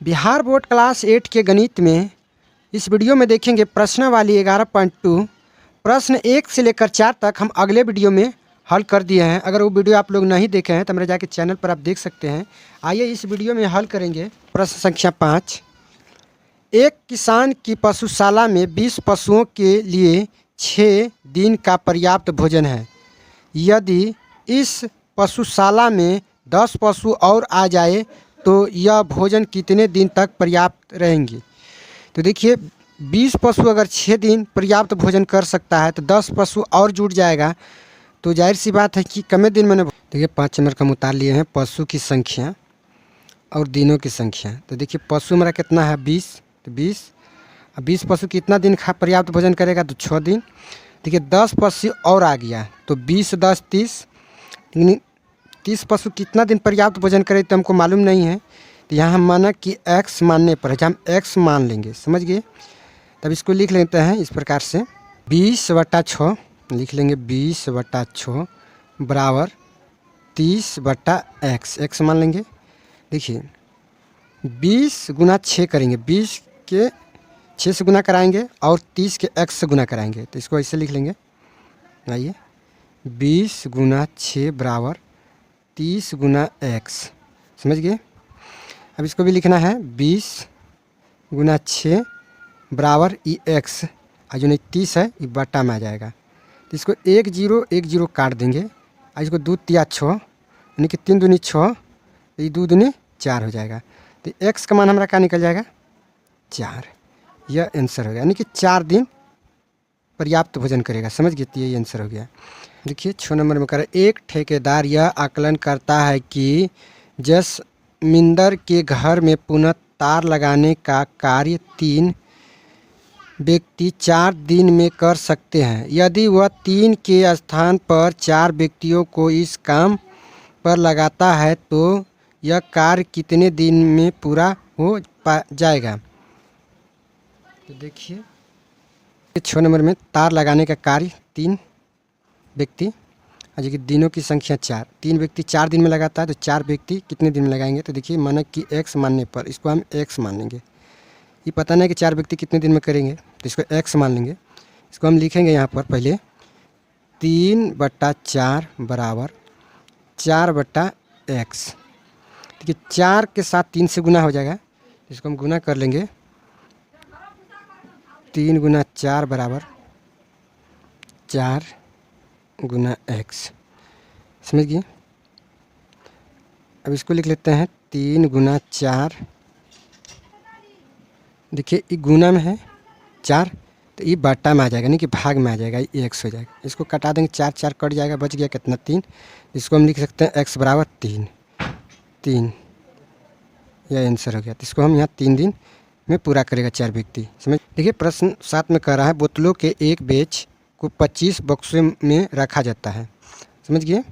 Bihar board class 8 के गणित में इस वीडियो में देखेंगे प्रश्नावली 11.2 प्रश्न 1 से लेकर 4 तक हम अगले वीडियो में हल कर दिए हैं। अगर वो वीडियो आप लोग नहीं देखे हैं तो मेरे जाके चैनल पर आप देख सकते हैं। आइए इस वीडियो में हल करेंगे। प्रश्न संख्या 5। एक किसान की पशुशाला में 20 पशुओं के लिए 6 दिन का पर्याप्त भोजन है। यदि इस पशुशाला में 10 पशु और आ जाए तो यह भोजन कितने दिन तक पर्याप्त रहेंगे। तो देखिए 20 पशु अगर 6 दिन पर्याप्त भोजन कर सकता है तो 10 पशु और जुड़ जाएगा तो जाहिर सी बात है कि कम दिन में। देखिए 5 नंबर का हम उतार लिए हैं पशु की संख्या और दिनों की संख्या। तो देखिए पशु हमारा कितना है 20, तो 20 पशु कितना दिन खा पर्याप्त भोजन करेगा तो 6 दिन। देखिए 10 पशु और आ गया तो 20 10 30, 30 पशु कितना दिन पर्याप्त भोजन करे तो हमको मालूम नहीं है। तो यहाँ हम माना कि x मानने पर हम x मान लेंगे, समझ गए। तब इसको लिख लेते हैं इस प्रकार से 20/6 लिख लेंगे। 20/6 बराबर 30/x, x मान लेंगे। देखिए 20 गुना 6 करेंगे, 20 के 6 से गुना कराएंगे और 30 के x से गुना कराएंगे तो इसको ऐसे लिख लेंगे। आइए 20 गुना 6 बराबर 30 गुना x, समझ गए। अब इसको भी लिखना है 20 गुना 6 बराबर ई x, और जो नहीं 30 है ये बट्टा में आ जाएगा। तो इसको 1 0 1 0 काट देंगे और इसको 2 3 6 यानी कि 3 दूनी 6, ये 2 दूनी 4 हो जाएगा। तो x का मान हमारा क्या निकल जाएगा 4। यह आंसर हो गया, यानी कि 4 दिन पर्याप्त भोजन करेगा, समझ गए। यही आंसर हो गया। देखिए 6 नंबर में करें। एक ठेकेदार यह आकलन करता है कि जसमिंदर के घर में पुनः तार लगाने का कार्य 3 व्यक्ति 4 दिन में कर सकते हैं। यदि वह 3 के स्थान पर 4 व्यक्तियों को इस काम पर लगाता है तो यह कार्य कितने दिन में पूरा हो जाएगा। तो देखिए 6 नंबर में तार लगाने का कार्य 3 व्यक्ति, जो कि दिनों की संख्या 4, 3 व्यक्ति 4 दिन में लगाता है तो 4 व्यक्ति कितने दिन में लगाएंगे। तो देखिए माना कि x मानने पर इसको हम x मान लेंगे। ये पता नहीं कि 4 व्यक्ति कितने दिन में करेंगे तो इसको x मान लेंगे। इसको हम लिखेंगे यहाँ पर पहले 3/4 बराबर 4/x। देखिए 4 के साथ 3 से गुना हो जाएगा, इसको हम गुना कर लेंगे। 3 गुना 4 बराबर 4 गुना x, समझ गए। अब इसको लिख लेते हैं 3 गुना 4। देखिए ये गुना में है 4 तो ये बाटा में आ जाएगा, नहीं कि भाग में आ जाएगा, ये x हो जाएगा। इसको कटा देंगे, 4 4 कट जाएगा, बच गया कितना 3। इसको हम लिख सकते हैं x बराबर 3। यह आंसर हो गया। तो इसको हम यहाँ 3 दिन में पूरा करेगा 4 व्यक्ति, समझ। देखिए प्रश्न 7 में कह रहा है बोतलों के एक बैच को 25 बॉक्सों में रखा जाता है, समझ गए,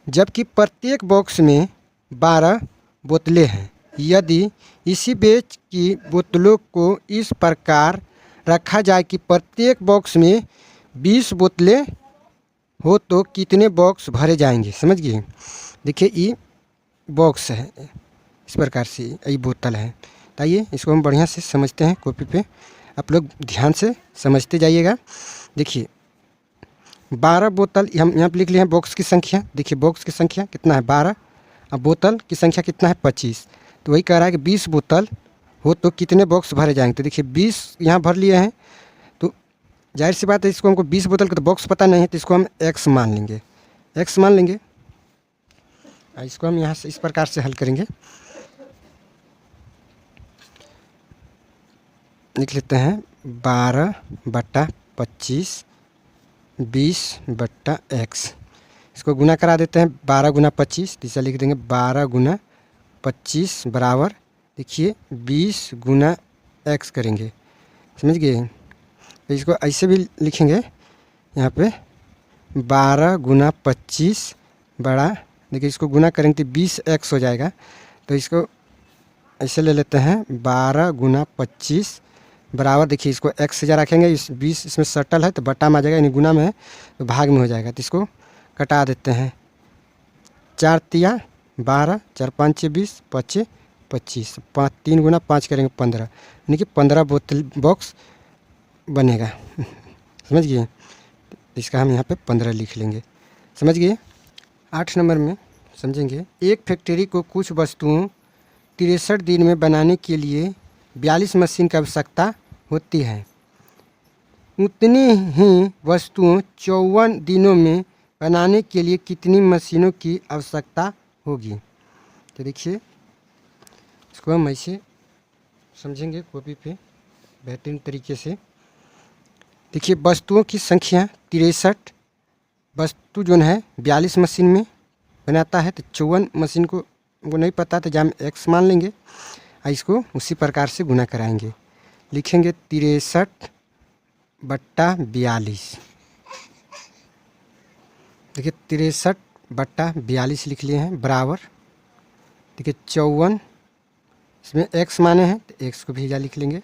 जबकि प्रत्येक बॉक्स में 12 बोतलें हैं। यदि इसी बैच की बोतलों को इस प्रकार रखा जाए कि प्रत्येक बॉक्स में 20 बोतलें हो तो कितने बॉक्स भरे जाएंगे, समझ गए। देखिए ये बॉक्स है, इस प्रकार से ये बोतल है। आइए इसको हम बढ़िया से समझते हैं। कॉपी पे आप लोग ध्यान से समझते जाइएगा। देखिए 12 बोतल हम यहाँ पर लिख लिए हैं बॉक्स की संख्या। देखिए बॉक्स की संख्या कितना है 12 और बोतल की संख्या कितना है 25। तो वही कह रहा है कि 20 बोतल हो तो कितने बॉक्स भरे जाएंगे। तो देखिए 20 यहाँ भर लिए हैं तो जाहिर सी बात है इसको हमको 20 बोतल का तो बॉक्स पता नहीं है तो इसको हम x मान लेंगे, x मान लेंगे। इसको हम यहाँ से इस प्रकार से हल करेंगे। लिख लेते हैं 12/25 20/x। इसको गुना करा देते हैं 12 गुना 25, तो इसे लिख देंगे 12 गुना 25 बराबर देखिए 20 गुना x करेंगे, समझ गए। तो इसको ऐसे भी लिखेंगे यहाँ पे 12 गुना 25 बड़ा, देखिए इसको गुना करेंगे तो 20x हो जाएगा। तो इसको ऐसे ले लेते हैं 12 गुना 25 बराबर देखिए इसको x से जरा रखेंगे, इस 20 इसमें सटल है तो बट्टा में आ जाएगा, यानी गुना में है तो भाग में हो जाएगा। तो इसको कटा देते हैं 4 तिया 12, 4 5 20, 5 25, 5 3 गुना 5 करेंगे 15, यानी कि 15 बोतल बॉक्स बनेगा। समझ गए? इसका हम यहाँ पे 15 लिख लेंगे। समझ गए? 8 नंबर में समझेंगे, एक फैक्ट्री को कुछ वस्तुओं 63 दिन में बनाने के लिए 42 मशीन की आवश्यकता होती है। उतनी ही वस्तुओं 54 दिनों में बनाने के लिए कितनी मशीनों की आवश्यकता होगी? तो देखिए, इसको हम ऐसे समझेंगे कॉपी पे बेहतरीन तरीके से। देखिए, वस्तुओं की संख्या 63, वस्तु जो है 42 मशीन में बनाता है, तो 54 मशीन को नहीं पता, तो हम x मान लेंगे और इसको उसी प्रकार से गुना कराएंगे। लिखेंगे 63/42। देखिए 63/42 लिख लिए हैं, बराबर देखिए 54, इसमें x माने हैं तो x को भी इधर लिख लेंगे।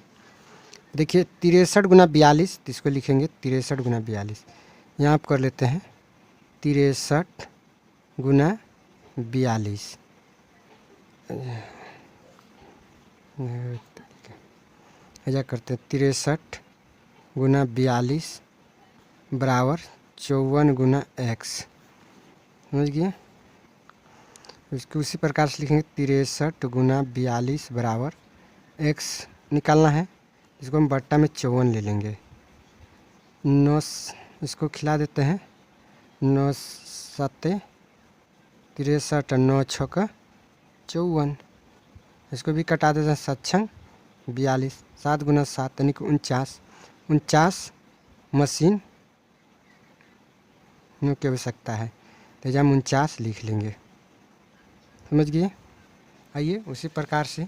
देखिए 63 गुना 42, तो इसको लिखेंगे 63 गुना 42। यहाँ आप कर लेते हैं 63 गुना 42, ऐसा करते हैं 63 गुना 42 बराबर 54 गुना x। समझ गए? इसको उसी प्रकार से लिखेंगे 63 गुना 42 बराबर x निकालना है, इसको हम बट्टा में 54 ले लेंगे। 9 इसको खिला देते हैं, 9 7 63, 9 6 54, इसको भी कटा देते हैं 7 6 42, 7 गुना 7 यानी कि 49 मशीन की आवश्यकता है, तो हम 49 लिख लेंगे। समझ गए? आइए उसी प्रकार से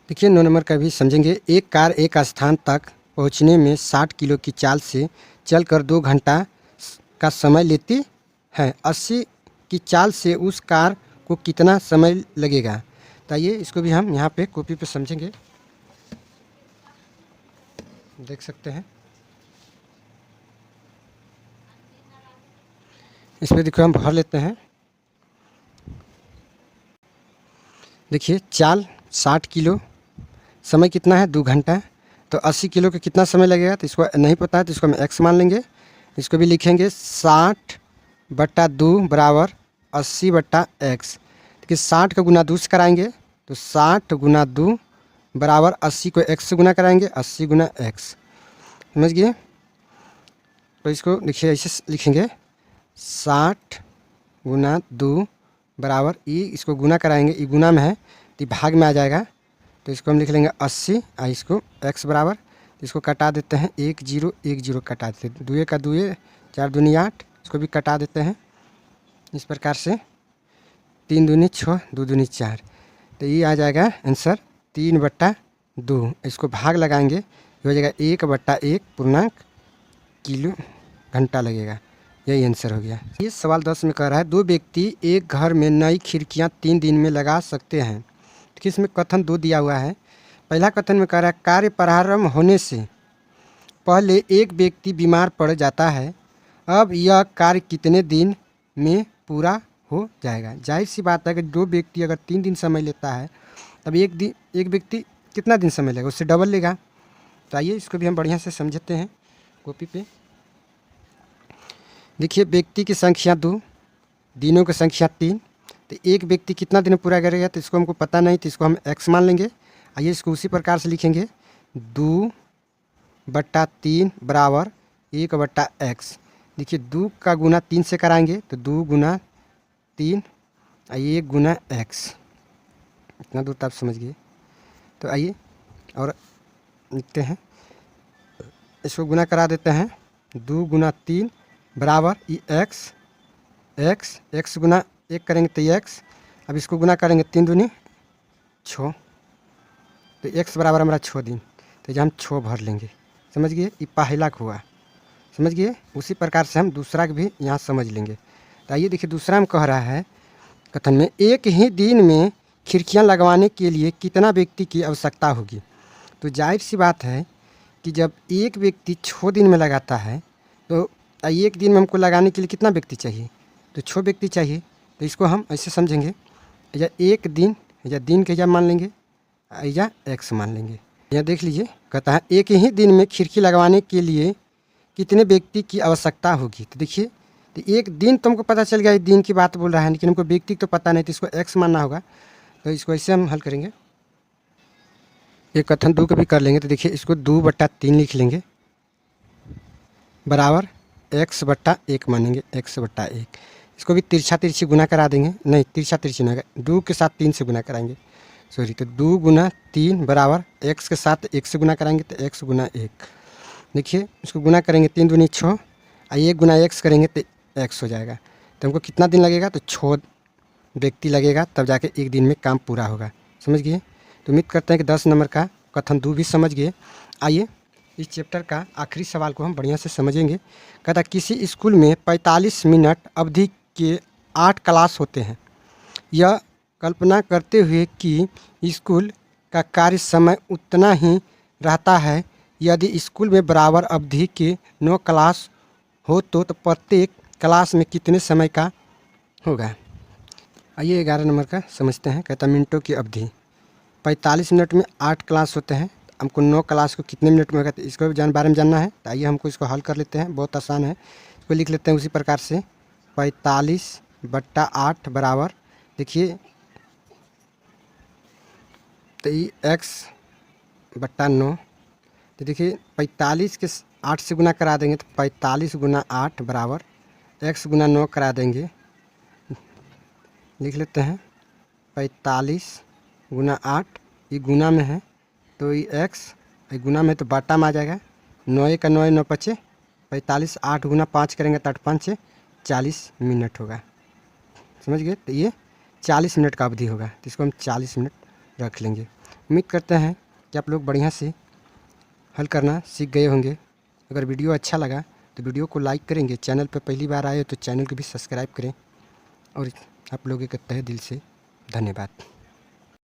देखिए 9 नंबर का भी समझेंगे। एक कार एक स्थान तक पहुंचने में 60 किलो की चाल से चलकर 2 घंटा का समय लेती है। 80 की चाल से उस कार को कितना समय लगेगा? तो आइए इसको भी हम यहाँ पे कॉपी पे समझेंगे, देख सकते हैं। इस पर देखो हम भर लेते हैं। देखिए चाल 60 किलो, समय कितना है 2 घंटा, तो 80 किलो का कितना समय लगेगा? तो इसको नहीं पता है, तो इसको हम x मान लेंगे। इसको भी लिखेंगे 60/2 बराबर 80/x। देखिए 60 का गुना 2 से कराएंगे, तो 60 गुना 2 बराबर 80 को x से गुना कराएंगे, 80 गुना x। समझ गए? तो इसको देखिए ऐसे लिखेंगे 60 गुना 2 बराबर इसको गुना कराएंगे, ये गुना में है तो भाग में आ जाएगा, तो इसको हम लिख लेंगे 80 और इसको x बराबर, इसको कटा देते हैं 1 0 1 0 कटा देते हैं, 2 का 2, 4 दूनी 8, इसको भी कटा देते हैं इस प्रकार से, 3 दूनी 6 2 दूनी 4, तो ये आ जाएगा आंसर 3/2। इसको भाग लगाएंगे, ये हो जाएगा 1/1 पूर्णांक किलो घंटा लगेगा। यही आंसर हो गया। ये सवाल 10 में कह रहा है 2 व्यक्ति एक घर में नई खिड़कियां 3 दिन में लगा सकते हैं। तो इसमें कथन 2 दिया हुआ है। पहला कथन में कह रहा है कार्य प्रारंभ होने से पहले एक व्यक्ति बीमार पड़ जाता है, अब यह कार्य कितने दिन में पूरा हो जाएगा? जाहिर सी बात है कि 2 व्यक्ति अगर 3 दिन समय लेता है, तब एक व्यक्ति कितना दिन समय लेगा? उससे डबल लेगा। तो आइए इसको भी हम बढ़िया से समझते हैं कॉपी पे। देखिए व्यक्ति की संख्या 2, दिनों की संख्या 3, तो एक व्यक्ति कितना दिन पूरा करेगा? तो इसको हमको पता नहीं, तो इसको हम x मान लेंगे। आइए इसको उसी प्रकार से लिखेंगे 2/3 बराबर 1/x। देखिए 2 का गुना 3 से कराएंगे, तो 2 गुना 3 और 1 गुना x, इतना दूर तो आप समझ गए। तो आइए और लिखते हैं, इसको गुना करा देते हैं, 2 गुना 3 बराबर ये x गुना 1 करेंगे तो x, अब इसको गुना करेंगे 3 दूनी 6, तो x बराबर हमारा 6 दिन, तो हम 6 भर लेंगे। समझ गए? ये पहला हुआ। समझ गए? उसी प्रकार से हम दूसरा भी यहाँ समझ लेंगे। तो आइए देखिए दूसरा में कह रहा है कथन में एक ही दिन में खिड़कियाँ लगवाने के लिए कितना व्यक्ति की आवश्यकता होगी? तो जाहिर सी बात है कि जब एक व्यक्ति 6 दिन में लगाता है, तो एक दिन में हमको लगाने के लिए कितना व्यक्ति चाहिए? तो 6 व्यक्ति चाहिए। तो इसको हम ऐसे समझेंगे, या एक दिन या दिन के या मान लेंगे, या x मान लेंगे। यहाँ देख लीजिए, कहता है एक ही दिन में खिड़की लगवाने के लिए कितने व्यक्ति की आवश्यकता होगी। तो देखिए, तो एक दिन तो हमको पता चल गया, दिन की बात बोल रहा है, लेकिन हमको व्यक्ति तो पता नहीं, तो इसको x मानना होगा। तो इसको ऐसे हम हल करेंगे। ये कथन 2 को भी कर लेंगे। तो देखिए, इसको 2/3 लिख लेंगे बराबर x/1 मानेंगे, x/1। इसको भी तिरछा तिरछी गुना करा देंगे, नहीं तिरछा तिरछी ना, 2 के साथ 3 से गुना कराएंगे, सॉरी। तो 2 × 3 बराबर x के साथ 1 से गुना कराएंगे, तो x × 1। देखिए, इसको गुना करेंगे 3 दूनी 6 और 1 × x करेंगे तो x हो जाएगा। तो हमको कितना दिन लगेगा, तो 6 व्यक्ति लगेगा, तब जाके एक दिन में काम पूरा होगा। समझ गए। तो उम्मीद करते हैं कि 10 नंबर का कथन 2 भी समझ गए। आइए इस चैप्टर का आखिरी सवाल को हम बढ़िया से समझेंगे। कहता किसी स्कूल में 45 मिनट अवधि के 8 क्लास होते हैं। यह कल्पना करते हुए कि स्कूल का कार्य समय उतना ही रहता है, यदि स्कूल में बराबर अवधि के 9 क्लास हो तो प्रत्येक क्लास में कितने समय का होगा। आइए 11 नंबर का समझते हैं। कहता मिनटों की अवधि, 45 मिनट में 8 क्लास होते हैं, हमको 9 क्लास को कितने मिनट में होगा, तो इसको बारे में जानना है। तो आइए हमको इसको हल कर लेते हैं, बहुत आसान है। इसको लिख लेते हैं उसी प्रकार से, 45/8 बराबर, देखिए तो ये x/9। तो देखिए 45 के 8 से गुना करा देंगे, तो 45 × 8 बराबर x × 9 करा देंगे। लिख लेते हैं 45 × 8, ये गुना में है तो ये x, ये गुना में तो बाटा में आ जाएगा, 9 का 9 9 5 45, 8 × 5 करेंगे तो 8 5 40 मिनट होगा। समझ गए। तो ये 40 मिनट का अवधि होगा, तो इसको हम 40 मिनट रख लेंगे। उम्मीद करते हैं कि आप लोग बढ़िया से हल करना सीख गए होंगे। अगर वीडियो अच्छा लगा तो वीडियो को लाइक करेंगे, चैनल पर पहली बार आए तो चैनल को भी सब्सक्राइब करें, और आप लोगों के तहे दिल से धन्यवाद।